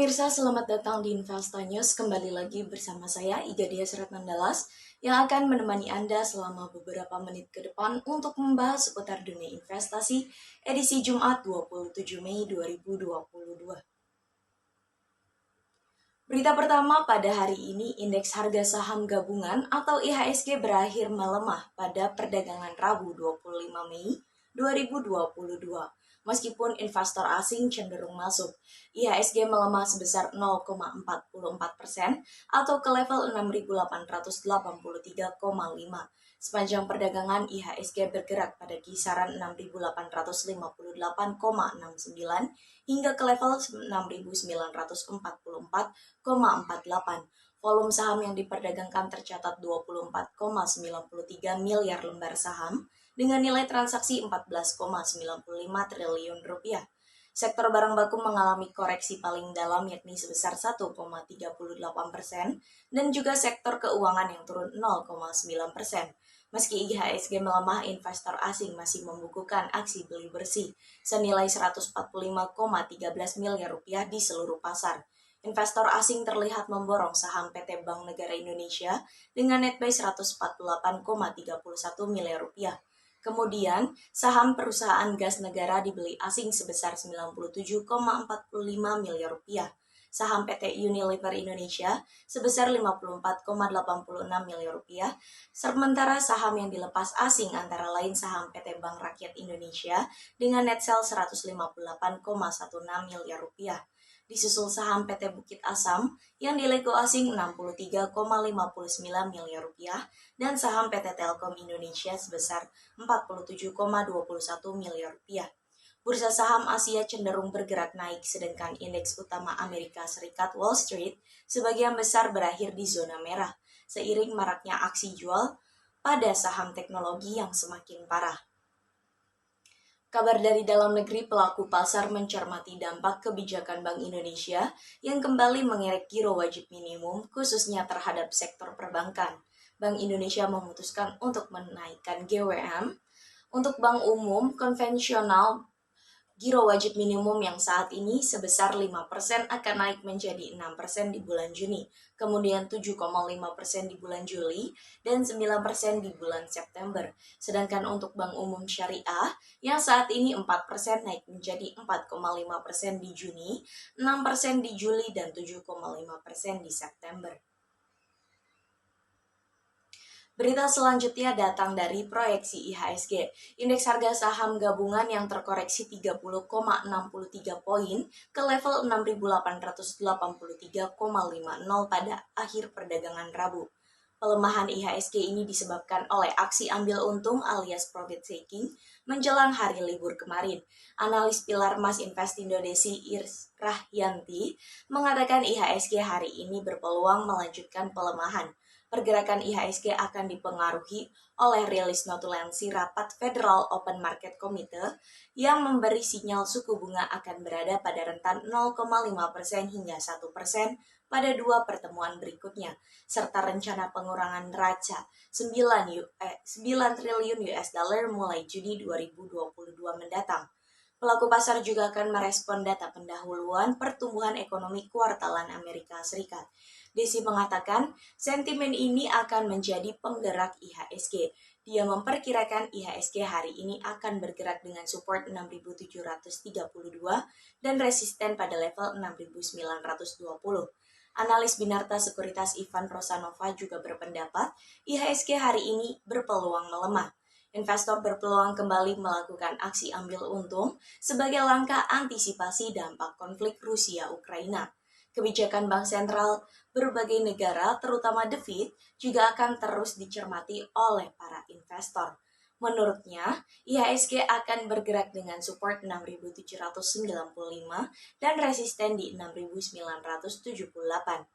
Pemirsa, selamat datang di Investa News. Kembali lagi bersama saya, Iga Dias Ratnandalas, yang akan menemani Anda selama beberapa menit ke depan untuk membahas seputar dunia investasi edisi Jumat 27 Mei 2022. Berita pertama pada hari ini, indeks harga saham gabungan atau IHSG berakhir melemah pada perdagangan Rabu 25 Mei 2022. Meskipun investor asing cenderung masuk, IHSG melemah sebesar 0,44% atau ke level 6.883,5. Sepanjang perdagangan, IHSG bergerak pada kisaran 6.858,69 hingga ke level 6.944,48. Volume saham yang diperdagangkan tercatat 24,93 miliar lembar saham dengan nilai transaksi 14,95 triliun rupiah. Sektor barang baku mengalami koreksi paling dalam yakni sebesar 1,38% dan juga sektor keuangan yang turun 0,9%. Meski IHSG melemah, investor asing masih membukukan aksi beli bersih senilai 145,13 miliar rupiah di seluruh pasar. Investor asing terlihat memborong saham PT Bank Negara Indonesia dengan net buy 148,31 miliar rupiah. Kemudian, saham perusahaan gas negara dibeli asing sebesar 97,45 miliar rupiah. Saham PT Unilever Indonesia sebesar 54,86 miliar rupiah, sementara saham yang dilepas asing antara lain saham PT Bank Rakyat Indonesia dengan net sell 158,16 miliar rupiah. Disusul saham PT Bukit Asam yang dilego asing 63,59 miliar rupiah dan saham PT Telkom Indonesia sebesar 47,21 miliar rupiah. Bursa saham Asia cenderung bergerak naik sedangkan indeks utama Amerika Serikat Wall Street sebagian besar berakhir di zona merah seiring maraknya aksi jual pada saham teknologi yang semakin parah. Kabar dari dalam negeri, pelaku pasar mencermati dampak kebijakan Bank Indonesia yang kembali mengerek giro wajib minimum khususnya terhadap sektor perbankan. Bank Indonesia memutuskan untuk menaikkan GWM untuk bank umum konvensional. Giro wajib minimum yang saat ini sebesar 5% akan naik menjadi 6% di bulan Juni, kemudian 7,5% di bulan Juli, dan 9% di bulan September. Sedangkan untuk bank umum syariah yang saat ini 4% naik menjadi 4,5% di Juni, 6% di Juli, dan 7,5% di September. Berita selanjutnya datang dari proyeksi IHSG. Indeks harga saham gabungan yang terkoreksi 30,63 poin ke level 6.883,50 pada akhir perdagangan Rabu. Pelemahan IHSG ini disebabkan oleh aksi ambil untung alias profit taking menjelang hari libur kemarin. Analis Pilar Mas Investindo Desi Rahyanti mengatakan IHSG hari ini berpeluang melanjutkan pelemahan. Pergerakan IHSG akan dipengaruhi oleh rilis notulensi rapat Federal Open Market Committee yang memberi sinyal suku bunga akan berada pada rentan 0,5% hingga 1% pada dua pertemuan berikutnya, serta rencana pengurangan neraca 9 triliun US dollar mulai Juni 2022 mendatang. Pelaku pasar juga akan merespon data pendahuluan pertumbuhan ekonomi kuartalan Amerika Serikat. Desi mengatakan sentimen ini akan menjadi penggerak IHSG. Dia memperkirakan IHSG hari ini akan bergerak dengan support 6.732 dan resisten pada level 6.920. Analis Binarta Sekuritas Ivan Rosanova juga berpendapat IHSG hari ini berpeluang melemah. Investor berpeluang kembali melakukan aksi ambil untung sebagai langkah antisipasi dampak konflik Rusia-Ukraina. Kebijakan bank sentral berbagai negara, terutama The Fed, juga akan terus dicermati oleh para investor. Menurutnya, IHSG akan bergerak dengan support 6.795 dan resisten di 6.978.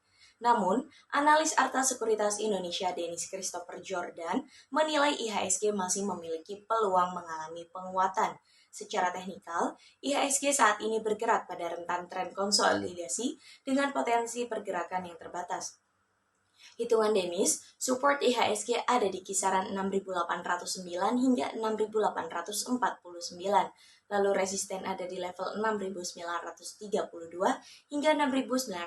Namun, analis Arta Sekuritas Indonesia Dennis Christopher Jordan menilai IHSG masih memiliki peluang mengalami penguatan. Secara teknikal, IHSG saat ini bergerak pada rentan tren konsolidasi dengan potensi pergerakan yang terbatas. Hitungan Dennis, support IHSG ada di kisaran 6.809 hingga 6.849. lalu resisten ada di level 6.932 hingga 6.981.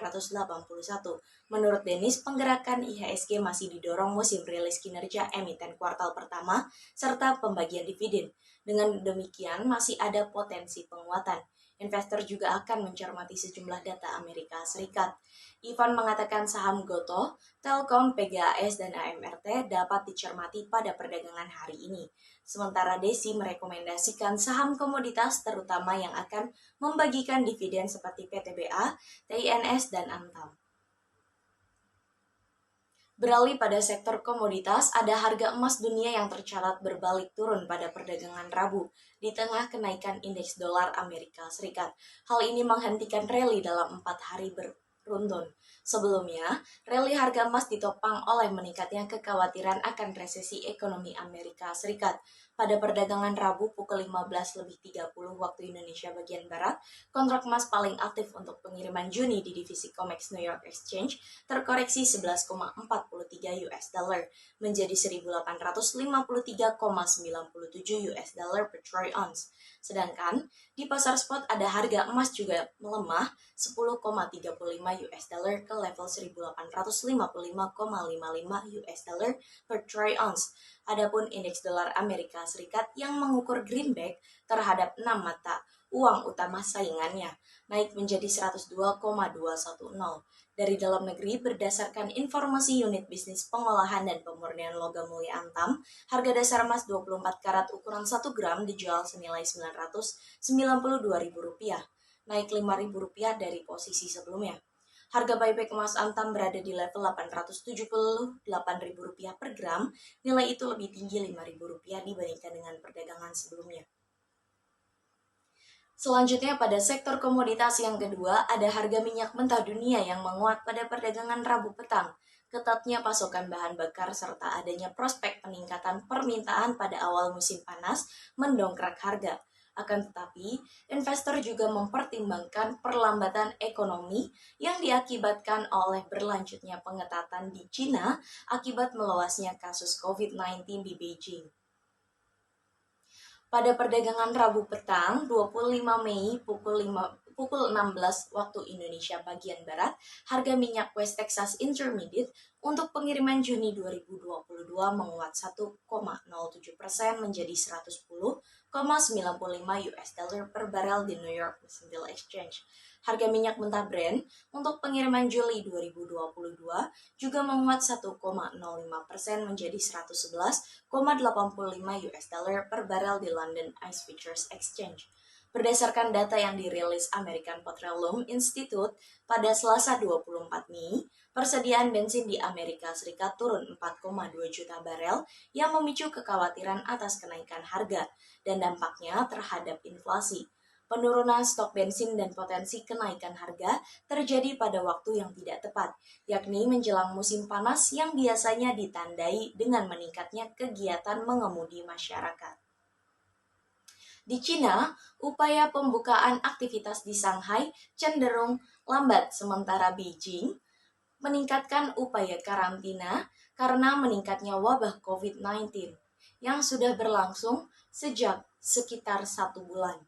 Menurut Dennis, penggerakan IHSG masih didorong musim rilis kinerja emiten kuartal pertama serta pembagian dividen. Dengan demikian, masih ada potensi penguatan. Investor juga akan mencermati sejumlah data Amerika Serikat. Ivan mengatakan saham Gotoh, Telkom, PGAS, dan AMRT dapat dicermati pada perdagangan hari ini. Sementara Desi merekomendasikan saham komoditas terutama yang akan membagikan dividen seperti PTBA, TINS, dan Antam. Beralih pada sektor komoditas, ada harga emas dunia yang tercatat berbalik turun pada perdagangan Rabu di tengah kenaikan indeks dolar Amerika Serikat. Hal ini menghentikan rally dalam 4 hari beruntun. Sebelumnya, rally harga emas ditopang oleh meningkatnya kekhawatiran akan resesi ekonomi Amerika Serikat. Pada perdagangan Rabu pukul 15.30 waktu Indonesia bagian Barat, kontrak emas paling aktif untuk pengiriman Juni di divisi COMEX New York Exchange terkoreksi 11,43 US dollar menjadi 1.853,97 US dollar per troy ounce. Sedangkan di pasar spot ada harga emas juga melemah 10,35 US dollar ke level 1.855,55 US dollar per troy ounce. Adapun indeks dolar Amerika Serikat yang mengukur greenback terhadap 6 mata uang utama saingannya naik menjadi 102,210. Dari dalam negeri, berdasarkan informasi unit bisnis pengolahan dan pemurnian logam mulia Antam, harga dasar emas 24 karat ukuran 1 gram dijual senilai Rp992.000, naik Rp5.000 dari posisi sebelumnya. Harga buyback emas Antam berada di level Rp878.000 per gram, nilai itu lebih tinggi Rp5.000 dibandingkan dengan perdagangan sebelumnya. Selanjutnya pada sektor komoditas yang kedua, ada harga minyak mentah dunia yang menguat pada perdagangan Rabu petang. Ketatnya pasokan bahan bakar serta adanya prospek peningkatan permintaan pada awal musim panas mendongkrak harga. Akan tetapi, investor juga mempertimbangkan perlambatan ekonomi yang diakibatkan oleh berlanjutnya pengetatan di Cina akibat meluasnya kasus COVID-19 di Beijing. Pada perdagangan Rabu petang, 25 Mei pukul 16 waktu Indonesia bagian Barat, harga minyak West Texas Intermediate untuk pengiriman Juni 2022 menguat 1,07% menjadi 110,95 US dollar per barel di New York Mercantile Exchange. Harga minyak mentah Brent untuk pengiriman Juli 2022 juga menguat 1,05% menjadi 111,85 US dollar per barel di London ICE Futures Exchange. Berdasarkan data yang dirilis American Petroleum Institute pada Selasa 24 Mei, persediaan bensin di Amerika Serikat turun 4,2 juta barel yang memicu kekhawatiran atas kenaikan harga dan dampaknya terhadap inflasi. Penurunan stok bensin dan potensi kenaikan harga terjadi pada waktu yang tidak tepat, yakni menjelang musim panas yang biasanya ditandai dengan meningkatnya kegiatan mengemudi masyarakat. Di Cina, upaya pembukaan aktivitas di Shanghai cenderung lambat, sementara Beijing meningkatkan upaya karantina karena meningkatnya wabah COVID-19 yang sudah berlangsung sejak sekitar 1 bulan.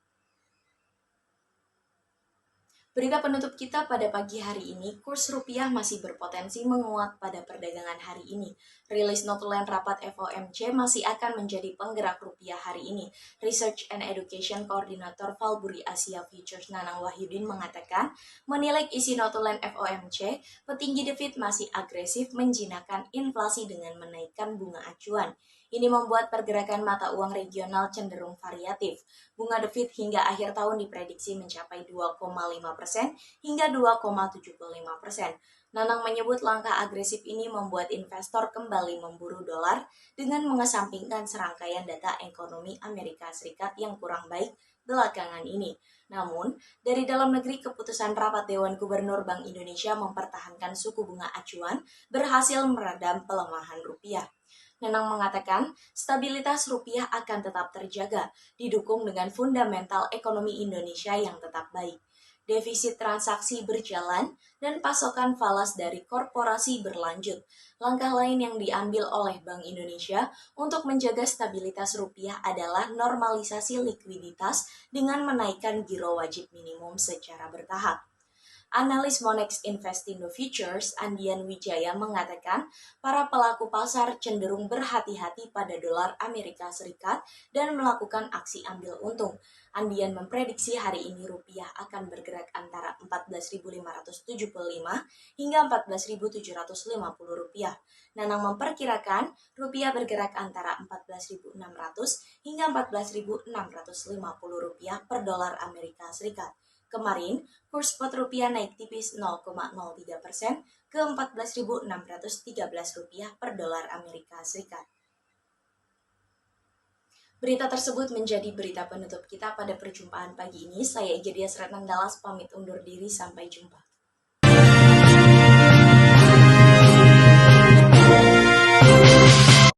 Berita penutup kita pada pagi hari ini, kurs rupiah masih berpotensi menguat pada perdagangan hari ini. Rilis notulen rapat FOMC masih akan menjadi penggerak rupiah hari ini. Research and Education Coordinator Valburi Asia Futures Nanang Wahyudin mengatakan, menilik isi notulen FOMC, petinggi The Fed masih agresif menjinakkan inflasi dengan menaikkan bunga acuan. Ini membuat pergerakan mata uang regional cenderung variatif. Bunga The Fed hingga akhir tahun diprediksi mencapai 2,5% hingga 2,75%. Nanang menyebut langkah agresif ini membuat investor kembali memburu dolar dengan mengesampingkan serangkaian data ekonomi Amerika Serikat yang kurang baik belakangan ini. Namun, dari dalam negeri keputusan rapat Dewan Gubernur Bank Indonesia mempertahankan suku bunga acuan berhasil meredam pelemahan rupiah. Nanang mengatakan stabilitas rupiah akan tetap terjaga, didukung dengan fundamental ekonomi Indonesia yang tetap baik. defisit transaksi berjalan, dan pasokan falas dari korporasi berlanjut. Langkah lain yang diambil oleh Bank Indonesia untuk menjaga stabilitas rupiah adalah normalisasi likuiditas dengan menaikkan giro wajib minimum secara bertahap. Analis Monex Investindo Futures, Andian Wijaya mengatakan para pelaku pasar cenderung berhati-hati pada dolar Amerika Serikat dan melakukan aksi ambil untung. Andian memprediksi hari ini rupiah akan bergerak antara 14.575 hingga 14.750 rupiah. Nanang memperkirakan rupiah bergerak antara 14.600 hingga 14.650 rupiah per dolar Amerika Serikat. Kemarin, kurs spot rupiah naik tipis 0,03% ke Rp14.613 per dolar Amerika Serikat. Berita tersebut menjadi berita penutup kita pada perjumpaan pagi ini. Saya Igedia Seratnang Dallas pamit undur diri, sampai jumpa.